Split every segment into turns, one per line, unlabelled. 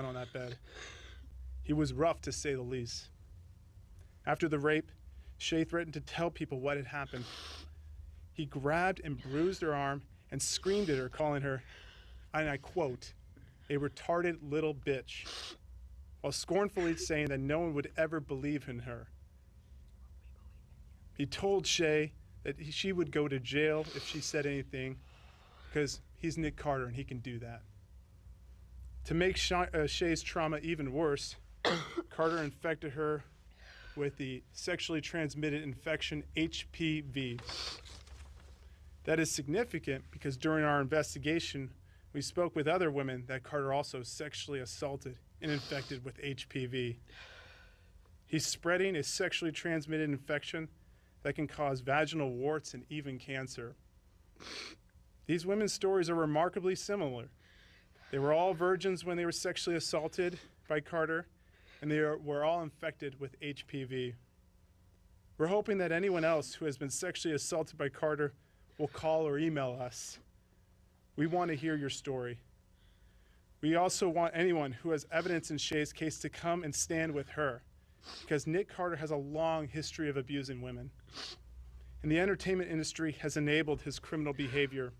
on that bed. He was rough, to say the least. After the rape, Shay threatened to tell people what had happened. He grabbed and bruised her arm and screamed at her, calling her, and I quote, a retarded little bitch, while scornfully saying that no one would ever believe in her. He told Shay that she would go to jail if she said anything, because he's Nick Carter and he can do that. To make Shay's trauma even worse, Carter infected her with the sexually transmitted infection HPV. That is significant because during our investigation, we spoke with other women that Carter also sexually assaulted and infected with HPV. He's spreading a sexually transmitted infection that can cause vaginal warts and even cancer. These women's stories are remarkably similar. They were all virgins when they were sexually assaulted by Carter, and they were all infected with HPV. We're hoping that anyone else who has been sexually assaulted by Carter will call or email us. We want to hear your story. We also want anyone who has evidence in Shay's case to come and stand with her, because Nick Carter has a long history of abusing women, and the entertainment industry has enabled his criminal behavior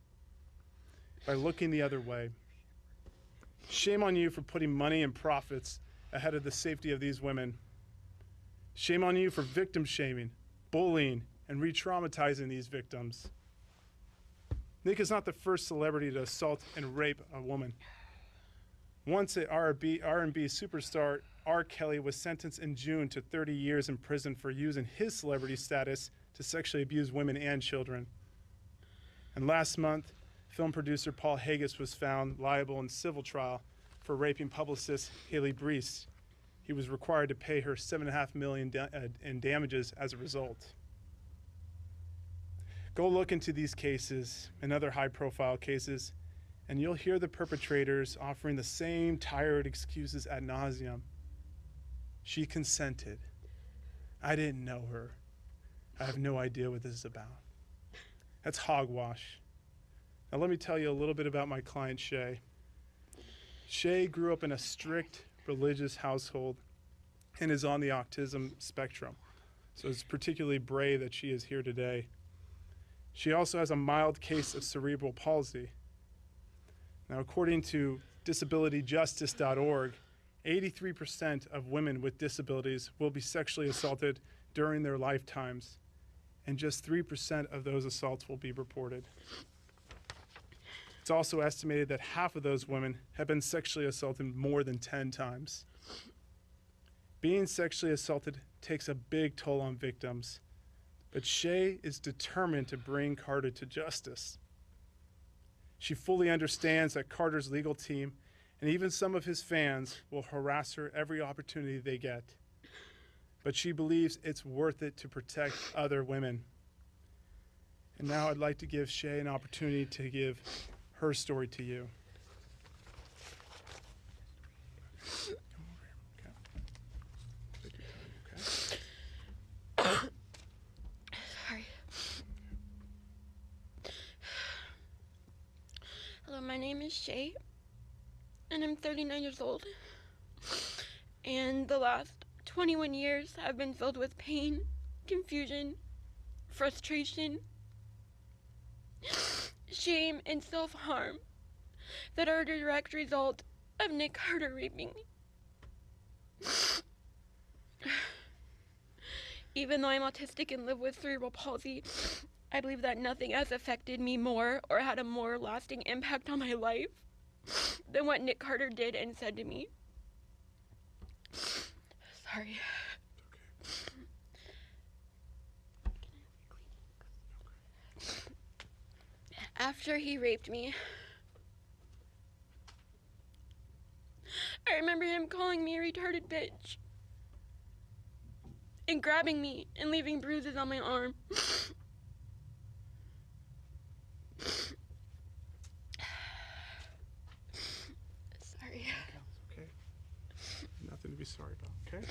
by looking the other way. Shame on you for putting money and profits ahead of the safety of these women. Shame on you for victim shaming, bullying, and re-traumatizing these victims. Nick is not the first celebrity to assault and rape a woman. Once an R&B superstar, R. Kelly, was sentenced in June to 30 years in prison for using his celebrity status to sexually abuse women and children. And last month, film producer Paul Haggis was found liable in civil trial for raping publicist Haley Brees. He was required to pay her $7.5 million in damages as a result. Go look into these cases and other high-profile cases, and you'll hear the perpetrators offering the same tired excuses ad nauseum. She consented. I didn't know her. I have no idea what this is about. That's hogwash. Now let me tell you a little bit about my client, Shay. Shay grew up in a strict religious household and is on the autism spectrum. So it's particularly brave that she is here today. She also has a mild case of cerebral palsy. Now, according to disabilityjustice.org, 83% of women with disabilities will be sexually assaulted during their lifetimes, and just 3% of those assaults will be reported. It's also estimated that half of those women have been sexually assaulted more than 10 times. Being sexually assaulted takes a big toll on victims, but Shay is determined to bring Carter to justice. She fully understands that Carter's legal team and even some of his fans will harass her every opportunity they get, but she believes it's worth it to protect other women. And now I'd like to give Shay an opportunity to give her story to you.
Sorry. Hello, my name is Shay, and I'm 39 years old. And the last 21 years have been filled with pain, confusion, frustration, shame, and self-harm that are a direct result of Nick Carter raping me. Even though I'm autistic and live with cerebral palsy, I believe that nothing has affected me more or had a more lasting impact on my life than what Nick Carter did and said to me. Sorry. After he raped me, I remember him calling me a retarded bitch and grabbing me and leaving bruises on my arm. Sorry.
Okay. Nothing to be sorry about, okay?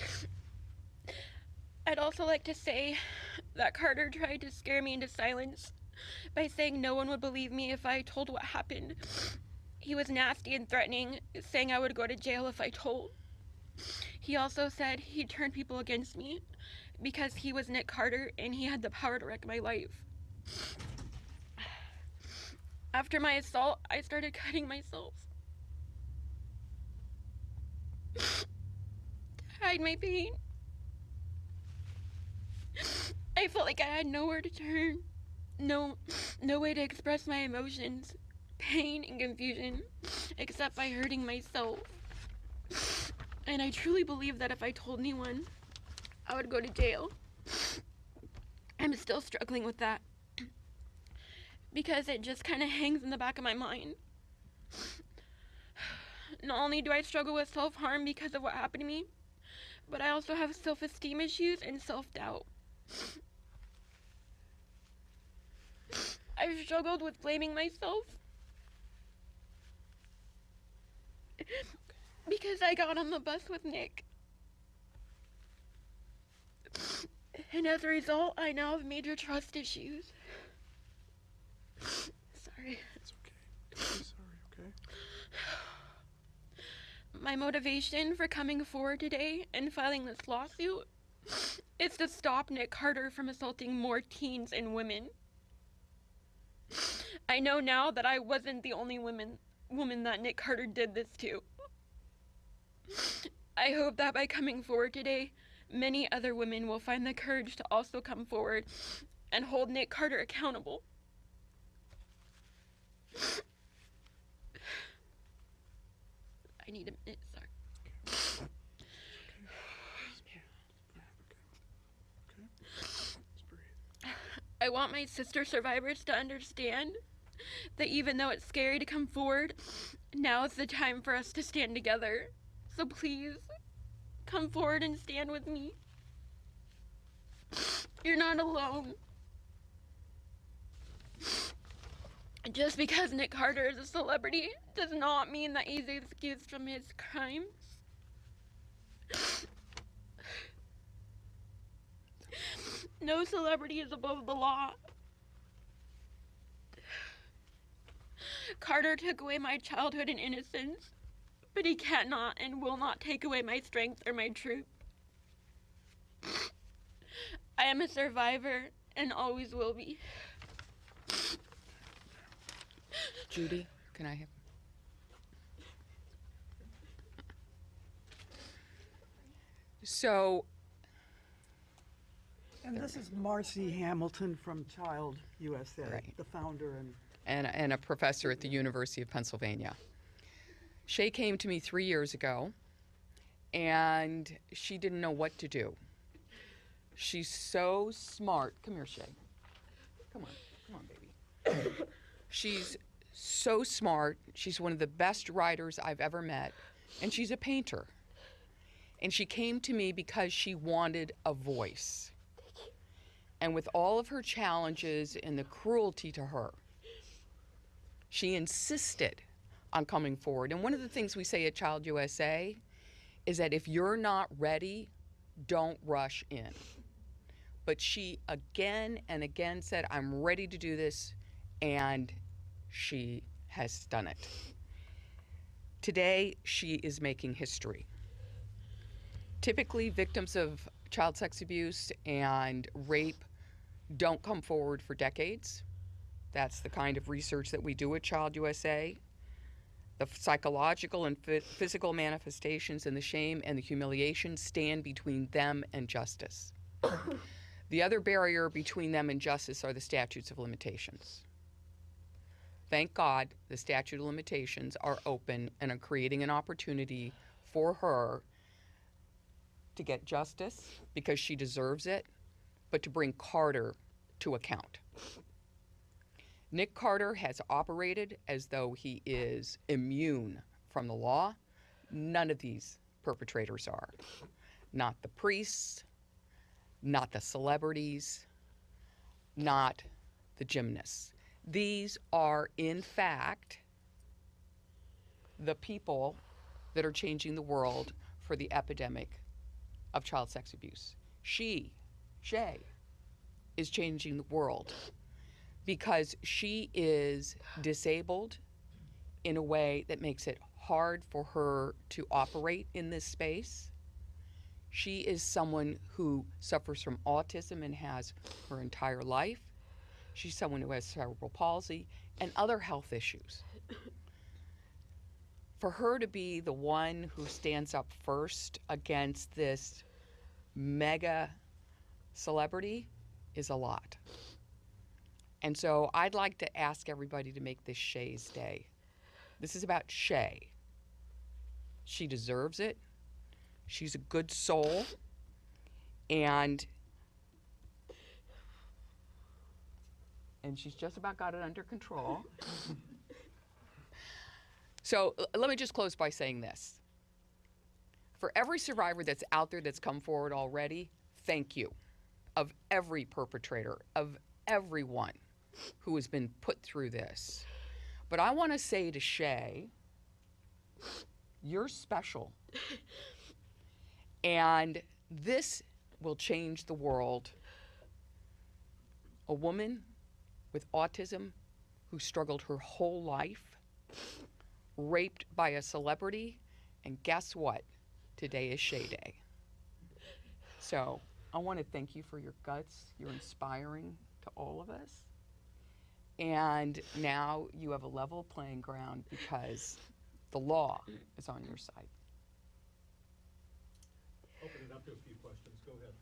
I'd also like to say that Carter tried to scare me into silence by saying no one would believe me if I told what happened. He was nasty and threatening, saying I would go to jail if I told. He also said he'd turn people against me because he was Nick Carter and he had the power to wreck my life. After my assault, I started cutting myself to hide my pain. I felt like I had nowhere to turn, no way to express my emotions, pain, and confusion, except by hurting myself. And I truly believe that if I told anyone, I would go to jail. I'm still struggling with that because it just kind of hangs in the back of my mind. Not only do I struggle with self-harm because of what happened to me, but I also have self-esteem issues and self-doubt. I've struggled with blaming myself because I got on the bus with Nick. And as a result, I now have major trust issues. Sorry.
It's okay. I'm sorry, okay?
My motivation for coming forward today and filing this lawsuit is to stop Nick Carter from assaulting more teens and women. I know now that I wasn't the only woman that Nick Carter did this to. I hope that by coming forward today, many other women will find the courage to also come forward and hold Nick Carter accountable. I need a minute, sorry. I want my sister survivors to understand that even though it's scary to come forward, now is the time for us to stand together. So please, come forward and stand with me. You're not alone. Just because Nick Carter is a celebrity does not mean that he's excused from his crimes. No celebrity is above the law. Carter took away my childhood and innocence, but he cannot and will not take away my strength or my truth. I am a survivor and always will be.
Judy, can I have? So.
And this is Marcy Hamilton from Child USA,
Right.
the founder
And a professor at the University of Pennsylvania. Shay came to me 3 years ago, and she didn't know what to do. She's so smart. Come here, Shay. Come on, baby. She's so smart. She's one of the best writers I've ever met, and she's a painter. And she came to me because she wanted a voice. And with all of her challenges and the cruelty to her, she insisted on coming forward. And one of the things we say at Child USA is that if you're not ready, don't rush in. But she again and again said, I'm ready to do this, and she has done it. Today, she is making history. Typically, victims of child sex abuse and rape don't come forward for decades. That's the kind of research that we do at Child USA. The psychological and physical manifestations and the shame and the humiliation stand between them and justice. The other barrier between them and justice are the statutes of limitations. Thank God the statute of limitations are open and are creating an opportunity for her to get justice because she deserves it, but to bring Carter to account. Nick Carter has operated as though he is immune from the law. None of these perpetrators are. Not the priests, not the celebrities, not the gymnasts. These are, in fact, the people that are changing the world for the epidemic of child sex abuse. Shay, is changing the world because she is disabled, in a way that makes it hard for her to operate in this space. She is someone who suffers from autism and has her entire life. She's someone who has cerebral palsy and other health issues. For her to be the one who stands up first against this mega celebrity is a lot. And so I'd like to ask everybody to make this Shay's day. This is about Shay. She deserves it. She's a good soul. And she's just about got it under control. So let me just close by saying this. For every survivor that's out there that's come forward already, thank you. Of every perpetrator, of everyone who has been put through this. But I want to say to Shay, you're special. And this will change the world. A woman with autism who struggled her whole life, raped by a celebrity, and guess what? Today is Shay Day. So I want to thank you for your guts. You're inspiring to all of us. And now you have a level playing ground because the law is on your side.
Open it up to a few questions. Go ahead.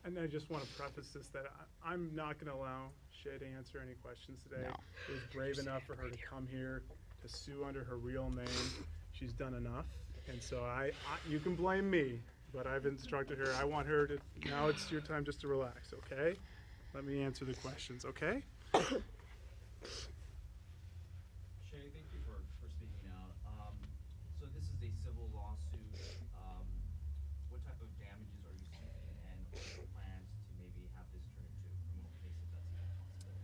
And I just want to preface this that I'm not going to allow Shay to answer any questions today.
No.
It was brave enough for her to come here to sue under her real name. She's done enough. And so you can blame me, but I've instructed her. I want her to, now it's your time just to relax, okay? Let me answer the questions, okay?
Shay, thank you for speaking out. So this is a civil lawsuit. What type of damages are you seeking, and what are your plans to maybe have this turn into a criminal case if that's even possible?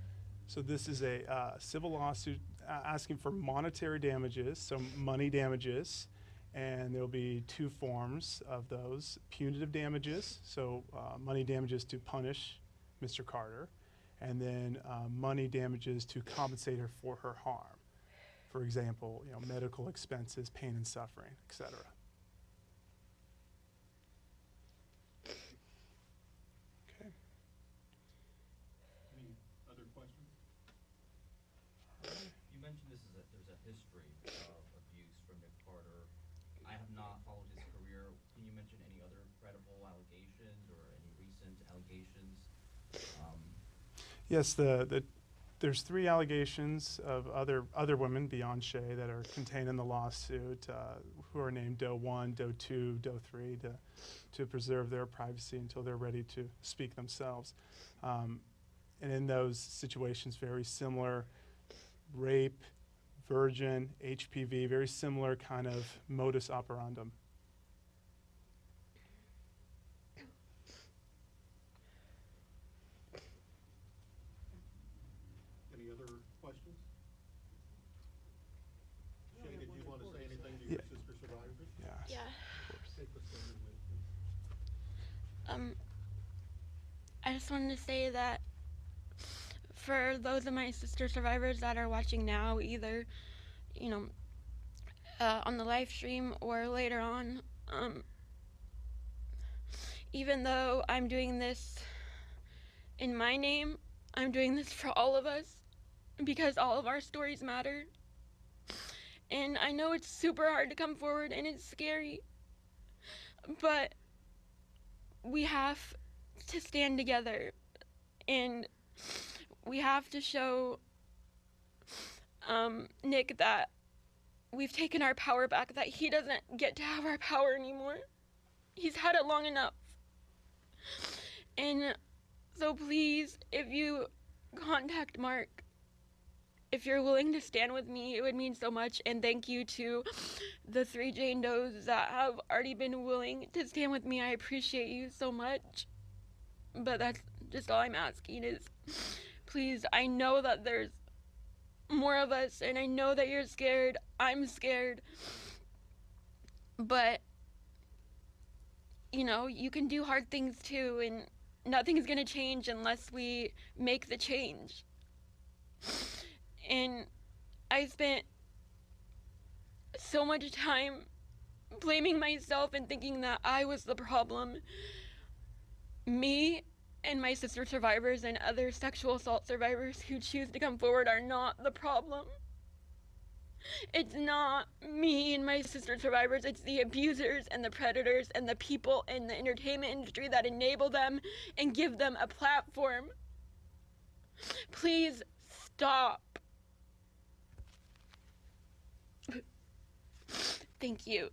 So this is a civil lawsuit asking for monetary damages, so money damages, and there'll be two forms of those. Punitive damages, so money damages to punish Mr. Carter, and then money damages to compensate her for her harm. For example, medical expenses, pain and suffering, etc. Okay.
Any other questions?
You mentioned there's a history of abuse from Nick Carter. I have not followed his career. Can you mention any other credible allegations or any recent allegations?
Yes, there's 3 allegations of other women beyond Shay that are contained in the lawsuit, who are named Doe 1, Doe 2, Doe 3, to preserve their privacy until they're ready to speak themselves. And in those situations, very similar rape, virgin, HPV, very similar kind of modus operandum.
Any other questions? Shay, did you want to say anything to your sister survivors?
Yeah.
Yeah.
Take the stand and
I just wanted to say that for those of my sister survivors that are watching now, either, on the live stream or later on, even though I'm doing this in my name, I'm doing this for all of us because all of our stories matter. And I know it's super hard to come forward and it's scary, but we have to stand together and we have to show Nick that we've taken our power back, that he doesn't get to have our power anymore. He's had it long enough. And so please, if you contact Mark, if you're willing to stand with me, it would mean so much. And thank you to the 3 Jane Does that have already been willing to stand with me. I appreciate you so much. But that's just all I'm asking is, please, I know that there's more of us, and I know that you're scared. I'm scared. But, you can do hard things too, and nothing's gonna change unless we make the change. And I spent so much time blaming myself and thinking that I was the problem. Me and my sister survivors and other sexual assault survivors who choose to come forward are not the problem. It's not me and my sister survivors, it's the abusers and the predators and the people in the entertainment industry that enable them and give them a platform. Please stop. Thank you.